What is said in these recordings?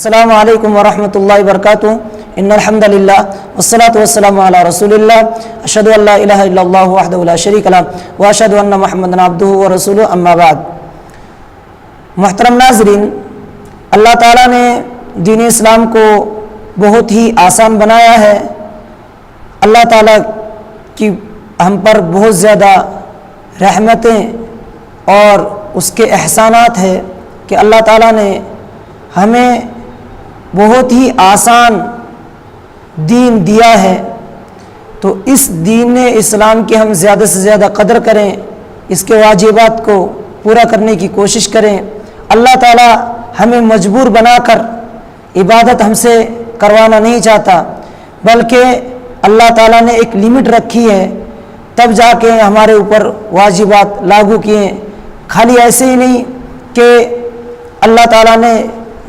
السلام علیکم ورحمۃ اللہ وبرکاتہ ان الحمد للہ والصلاة والسلام علی رسول اللہ اشہد ان لا الہ الا اللہ وحدہ لا شریک لہ واشہد ان محمدا عبدہ ورسولہ اما بعد۔ محترم ناظرین، اللہ تعالیٰ نے دین اسلام کو بہت ہی آسان بنایا ہے۔ اللہ تعالیٰ کی ہم پر بہت زیادہ رحمتیں اور اس کے احسانات ہیں کہ اللہ تعالیٰ نے ہمیں بہت ہی آسان دین دیا ہے، تو اس دین اسلام کی ہم زیادہ سے زیادہ قدر کریں، اس کے واجبات کو پورا کرنے کی کوشش کریں۔ اللہ تعالیٰ ہمیں مجبور بنا کر عبادت ہم سے کروانا نہیں چاہتا، بلکہ اللہ تعالیٰ نے ایک لمٹ رکھی ہے، تب جا کے ہمارے اوپر واجبات لاگو کیے۔ خالی ایسے ہی نہیں کہ اللہ تعالیٰ نے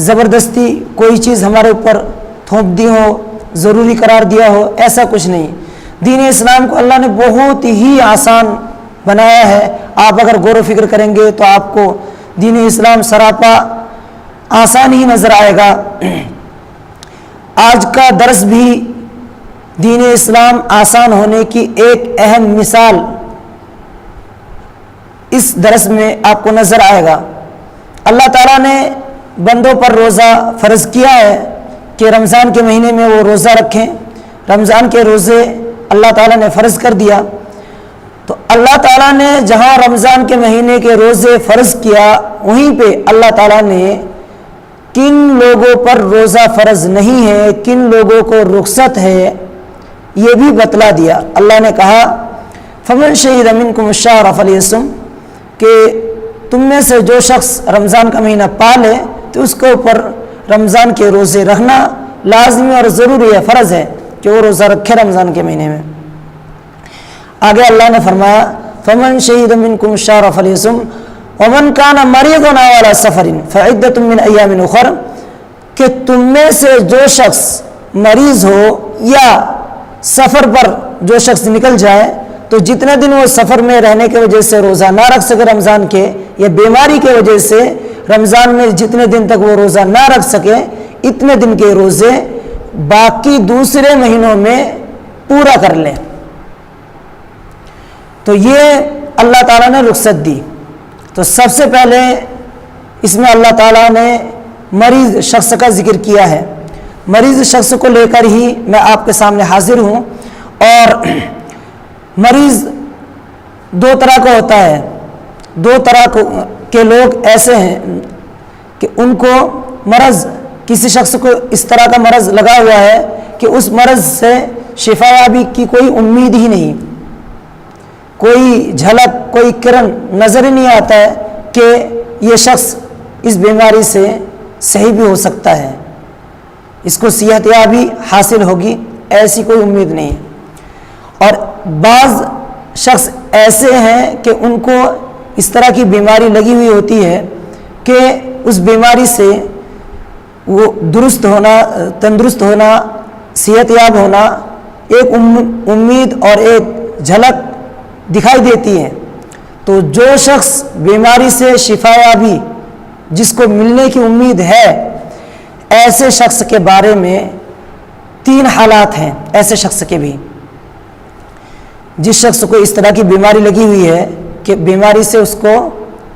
زبردستی کوئی چیز ہمارے اوپر تھوپ دی ہو، ضروری قرار دیا ہو، ایسا کچھ نہیں۔ دین اسلام کو اللہ نے بہت ہی آسان بنایا ہے۔ آپ اگر غور و فکر کریں گے تو آپ کو دین اسلام سراپا آسان ہی نظر آئے گا۔ آج کا درس بھی دین اسلام آسان ہونے کی ایک اہم مثال اس درس میں آپ کو نظر آئے گا۔ اللہ تعالیٰ نے بندوں پر روزہ فرض کیا ہے کہ رمضان کے مہینے میں وہ روزہ رکھیں۔ رمضان کے روزے اللہ تعالیٰ نے فرض کر دیا، تو اللہ تعالیٰ نے جہاں رمضان کے مہینے کے روزے فرض کیا، وہیں پہ اللہ تعالیٰ نے کن لوگوں پر روزہ فرض نہیں ہے، کن لوگوں کو رخصت ہے، یہ بھی بتلا دیا۔ اللہ نے کہا فمن شہد منکم الشہر فلیصم، کہ تم میں سے جو شخص رمضان کا مہینہ پالے تو اس کے اوپر رمضان کے روزے رکھنا لازمی اور ضروری ہے، فرض ہے کہ وہ روزہ رکھے رمضان کے مہینے میں۔ آگے اللہ نے فرمایا فمن شہد منکم الشہر فلیصم ومن کان مریضا او علی سفر فعدۃ من ایام اخر، کہ تم میں سے جو شخص مریض ہو یا سفر پر جو شخص نکل جائے تو جتنے دن وہ سفر میں رہنے کی وجہ سے روزہ نہ رکھ سکے رمضان کے، یا بیماری کی وجہ سے رمضان میں جتنے دن تک وہ روزہ نہ رکھ سکے، اتنے دن کے روزے باقی دوسرے مہینوں میں پورا کر لیں۔ تو یہ اللہ تعالیٰ نے رخصت دی۔ تو سب سے پہلے اس میں اللہ تعالیٰ نے مریض شخص کا ذکر کیا ہے۔ مریض شخص کو لے کر ہی میں آپ کے سامنے حاضر ہوں۔ اور مریض دو طرح کا ہوتا ہے، دو طرح کے لوگ ایسے ہیں کہ ان کو مرض، کسی شخص کو اس طرح کا مرض لگا ہوا ہے کہ اس مرض سے شفا یابی کی کوئی امید ہی نہیں، کوئی جھلک، کوئی کرن نظر ہی نہیں آتا ہے کہ یہ شخص اس بیماری سے صحیح بھی ہو سکتا ہے، اس کو صحت یابی حاصل ہوگی، ایسی کوئی امید نہیں۔ اور بعض شخص ایسے ہیں کہ ان کو اس طرح کی بیماری لگی ہوئی ہوتی ہے کہ اس بیماری سے وہ درست ہونا، تندرست ہونا، صحت یاب ہونا ایک امید اور ایک جھلک دکھائی دیتی ہے۔ تو جو شخص بیماری سے شفا یابی جس کو ملنے کی امید ہے، ایسے شخص کے بارے میں تین حالات ہیں ایسے شخص کے بھی۔ جس شخص کو اس طرح کی بیماری لگی ہوئی ہے کہ بیماری سے اس کو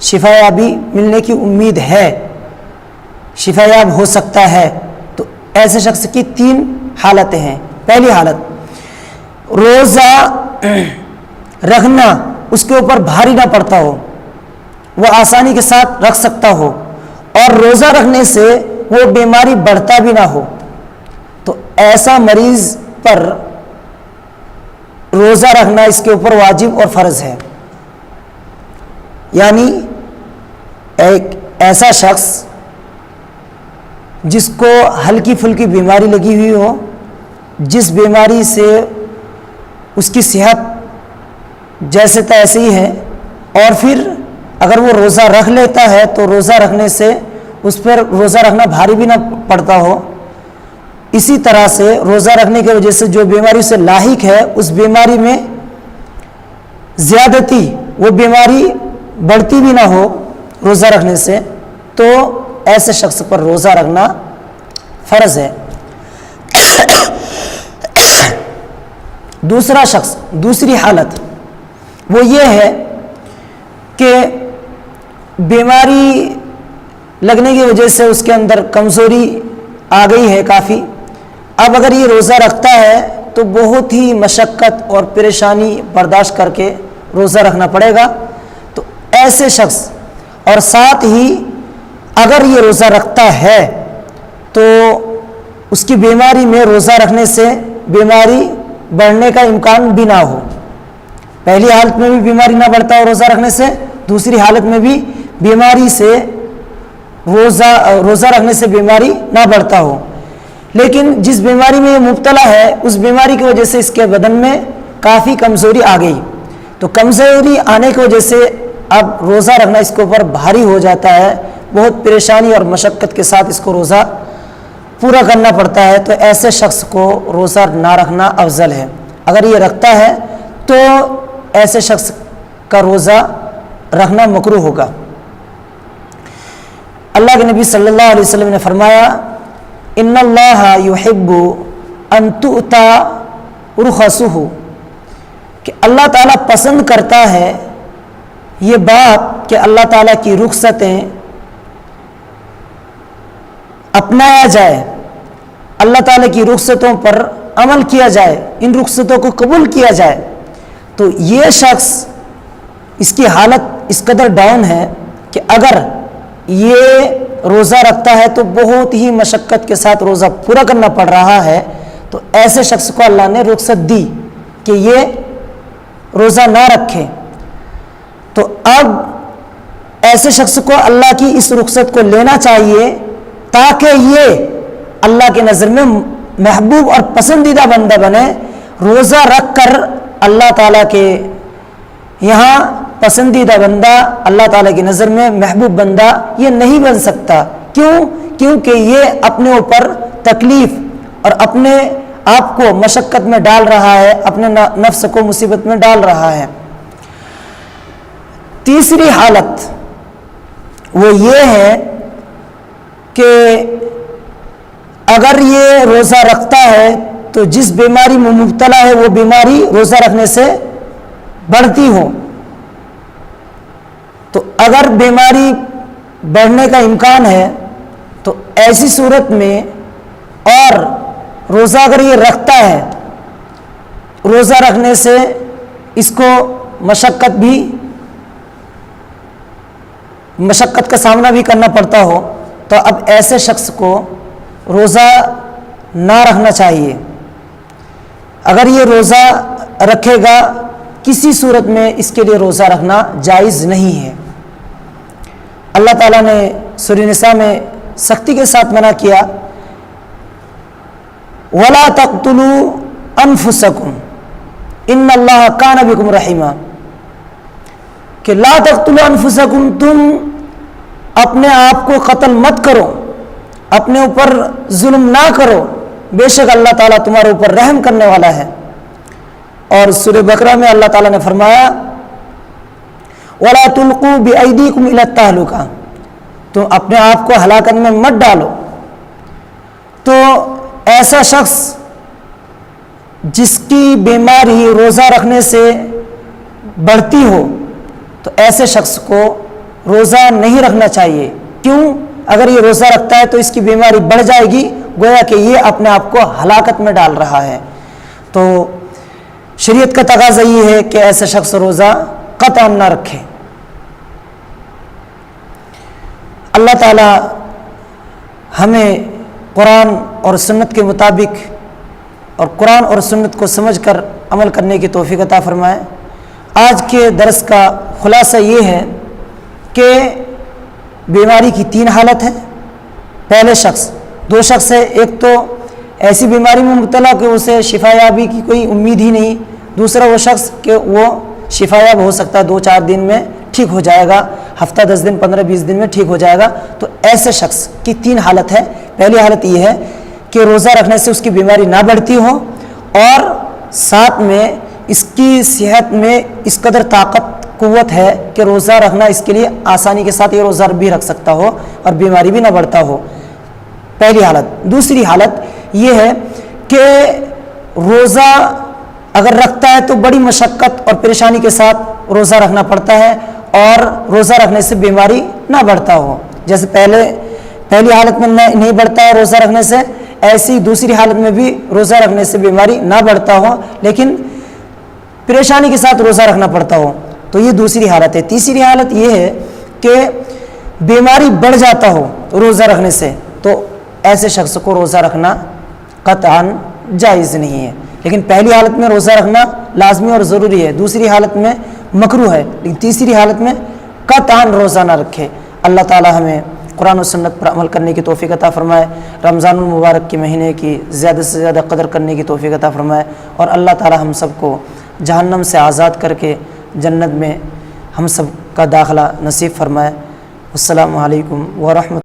شفا یابی ملنے کی امید ہے، شفا یاب ہو سکتا ہے، تو ایسے شخص کی تین حالتیں ہیں۔ پہلی حالت، روزہ رکھنا اس کے اوپر بھاری نہ پڑتا ہو، وہ آسانی کے ساتھ رکھ سکتا ہو، اور روزہ رکھنے سے وہ بیماری بڑھتا بھی نہ ہو، تو ایسا مریض پر روزہ رکھنا اس کے اوپر واجب اور فرض ہے۔ یعنی ایک ایسا شخص جس کو ہلکی پھلکی بیماری لگی ہوئی ہو، جس بیماری سے اس کی صحت جیسے تیسے ہی ہے، اور پھر اگر وہ روزہ رکھ لیتا ہے تو روزہ رکھنے سے اس پر روزہ رکھنا بھاری بھی نہ پڑتا ہو، اسی طرح سے روزہ رکھنے کی وجہ سے جو بیماری سے لاحق ہے اس بیماری میں زیادتی، وہ بیماری بڑھتی بھی نہ ہو روزہ رکھنے سے، تو ایسے شخص پر روزہ رکھنا فرض ہے۔ دوسرا شخص، دوسری حالت وہ یہ ہے کہ بیماری لگنے کی وجہ سے اس کے اندر کمزوری آ گئی ہے کافی، اب اگر یہ روزہ رکھتا ہے تو بہت ہی مشقت اور پریشانی برداشت کر کے روزہ رکھنا پڑے گا، تو ایسے شخص، اور ساتھ ہی اگر یہ روزہ رکھتا ہے تو اس کی بیماری میں روزہ رکھنے سے بیماری بڑھنے کا امکان بھی نہ ہو، پہلی حالت میں بھی بیماری نہ بڑھتا ہو روزہ رکھنے سے، دوسری حالت میں بھی بیماری سے روزہ رکھنے سے بیماری نہ بڑھتا ہو، لیکن جس بیماری میں یہ مبتلا ہے اس بیماری کی وجہ سے اس کے بدن میں کافی کمزوری آ گئی، تو کمزوری آنے کی وجہ سے اب روزہ رکھنا اس کے اوپر بھاری ہو جاتا ہے، بہت پریشانی اور مشقت کے ساتھ اس کو روزہ پورا کرنا پڑتا ہے، تو ایسے شخص کو روزہ نہ رکھنا افضل ہے۔ اگر یہ رکھتا ہے تو ایسے شخص کا روزہ رکھنا مکروہ ہوگا۔ اللہ کے نبی صلی اللہ علیہ وسلم نے فرمایا ان اللہ یحب ان تؤتی رخصہ، کہ اللہ تعالیٰ پسند کرتا ہے یہ بات کہ اللہ تعالیٰ کی رخصتیں اپنایا جائے، اللہ تعالیٰ کی رخصتوں پر عمل کیا جائے، ان رخصتوں کو قبول کیا جائے، تو یہ شخص اس کی حالت اس قدر ڈاؤن ہے کہ اگر یہ روزہ رکھتا ہے تو بہت ہی مشقت کے ساتھ روزہ پورا کرنا پڑ رہا ہے، تو ایسے شخص کو اللہ نے رخصت دی کہ یہ روزہ نہ رکھے، تو اب ایسے شخص کو اللہ کی اس رخصت کو لینا چاہیے تاکہ یہ اللہ کے نظر میں محبوب اور پسندیدہ بندہ بنے۔ روزہ رکھ کر اللہ تعالیٰ کے یہاں پسندیدہ بندہ، اللہ تعالیٰ کی نظر میں محبوب بندہ یہ نہیں بن سکتا، کیونکہ یہ اپنے اوپر تکلیف اور اپنے آپ کو مشقت میں ڈال رہا ہے، اپنے نفس کو مصیبت میں ڈال رہا ہے۔ تیسری حالت وہ یہ ہے کہ اگر یہ روزہ رکھتا ہے تو جس بیماری میں مبتلا ہے وہ بیماری روزہ رکھنے سے بڑھتی ہو، تو اگر بیماری بڑھنے کا امکان ہے تو ایسی صورت میں، اور روزہ اگر یہ رکھتا ہے، روزہ رکھنے سے اس کو مشقت کا سامنا بھی کرنا پڑتا ہو، تو اب ایسے شخص کو روزہ نہ رکھنا چاہیے۔ اگر یہ روزہ رکھے گا کسی صورت میں اس کے لیے روزہ رکھنا جائز نہیں ہے۔ اللہ تعالیٰ نے سورہ نساء میں سختی کے ساتھ منع کیا وَلَا تَقْتُلُوا أَنفُسَكُمْ إِنَّ اللَّهَ كَانَ بِكُمْ رَحِيمًا، کہ لا تقتلوا انفسکم، تم اپنے آپ کو قتل مت کرو، اپنے اوپر ظلم نہ کرو، بے شک اللہ تعالیٰ تمہارے اوپر رحم کرنے والا ہے۔ اور سورہ بقرہ میں اللہ تعالیٰ نے فرمایا وَلَا تُلْقُوا بِأَيْدِيكُمْ إِلَى التَّهْلُكَةِ، تم اپنے آپ کو ہلاکت میں مت ڈالو۔ تو ایسا شخص جس کی بیماری روزہ رکھنے سے بڑھتی ہو تو ایسے شخص کو روزہ نہیں رکھنا چاہیے، کیوں؟ اگر یہ روزہ رکھتا ہے تو اس کی بیماری بڑھ جائے گی، گویا کہ یہ اپنے آپ کو ہلاکت میں ڈال رہا ہے۔ تو شریعت کا تقاضا یہ ہے کہ ایسا شخص روزہ قطعاً نہ رکھے۔ اللہ تعالی ہمیں قرآن اور سنت کے مطابق اور قرآن اور سنت کو سمجھ کر عمل کرنے کی توفیق عطا فرمائے۔ آج کے درس کا خلاصہ یہ ہے کہ بیماری کی 3 حالت ہے۔ پہلے شخص، 2 شخص ہے، ایک تو ایسی بیماری میں مبتلا کہ اسے شفا یابی کی کوئی امید ہی نہیں، دوسرا وہ شخص کہ وہ شفا یاب ہو سکتا ہے، 2-4 دن میں ٹھیک ہو جائے گا، ہفتہ 10 دن 15-20 دن میں ٹھیک ہو جائے گا۔ تو ایسے شخص کی 3 حالت ہے۔ پہلی حالت یہ ہے کہ روزہ رکھنے سے اس کی بیماری نہ بڑھتی ہو اور ساتھ میں اس کی صحت میں اس قدر طاقت قوت ہے کہ روزہ رکھنا اس کے لیے آسانی کے ساتھ یہ روزہ بھی رکھ سکتا ہو اور بیماری بھی نہ بڑھتا ہو۔ پہلی حالت۔ دوسری حالت یہ ہے کہ روزہ اگر رکھتا ہے تو بڑی مشقت اور پریشانی کے ساتھ روزہ رکھنا پڑتا ہے اور روزہ رکھنے سے بیماری نہ بڑھتا ہو، جیسے پہلی حالت میں نہیں بڑھتا ہے روزہ رکھنے سے، ایسی دوسری حالت میں بھی روزہ رکھنے سے بیماری نہ بڑھتا ہو لیکن پریشانی کے ساتھ روزہ رکھنا پڑتا ہو، تو یہ دوسری حالت ہے۔ تیسری حالت یہ ہے کہ بیماری بڑھ جاتا ہو روزہ رکھنے سے، تو ایسے شخص کو روزہ رکھنا قطعاً جائز نہیں ہے، لیکن پہلی حالت میں روزہ رکھنا لازمی اور ضروری ہے، دوسری حالت میں مکروہ ہے، لیکن تیسری حالت میں قطعاً روزہ نہ رکھے۔ اللہ تعالی ہمیں قرآن و سنت پر عمل کرنے کی توفیق عطا فرمائے، رمضان المبارک کے مہینے کی زیادہ سے زیادہ قدر کرنے کی توفیق عطا فرمائے، اور اللہ تعالی ہم سب کو جہنم سے آزاد کر کے جنت میں ہم سب کا داخلہ نصیب فرمائے۔ السلام علیکم ورحمۃ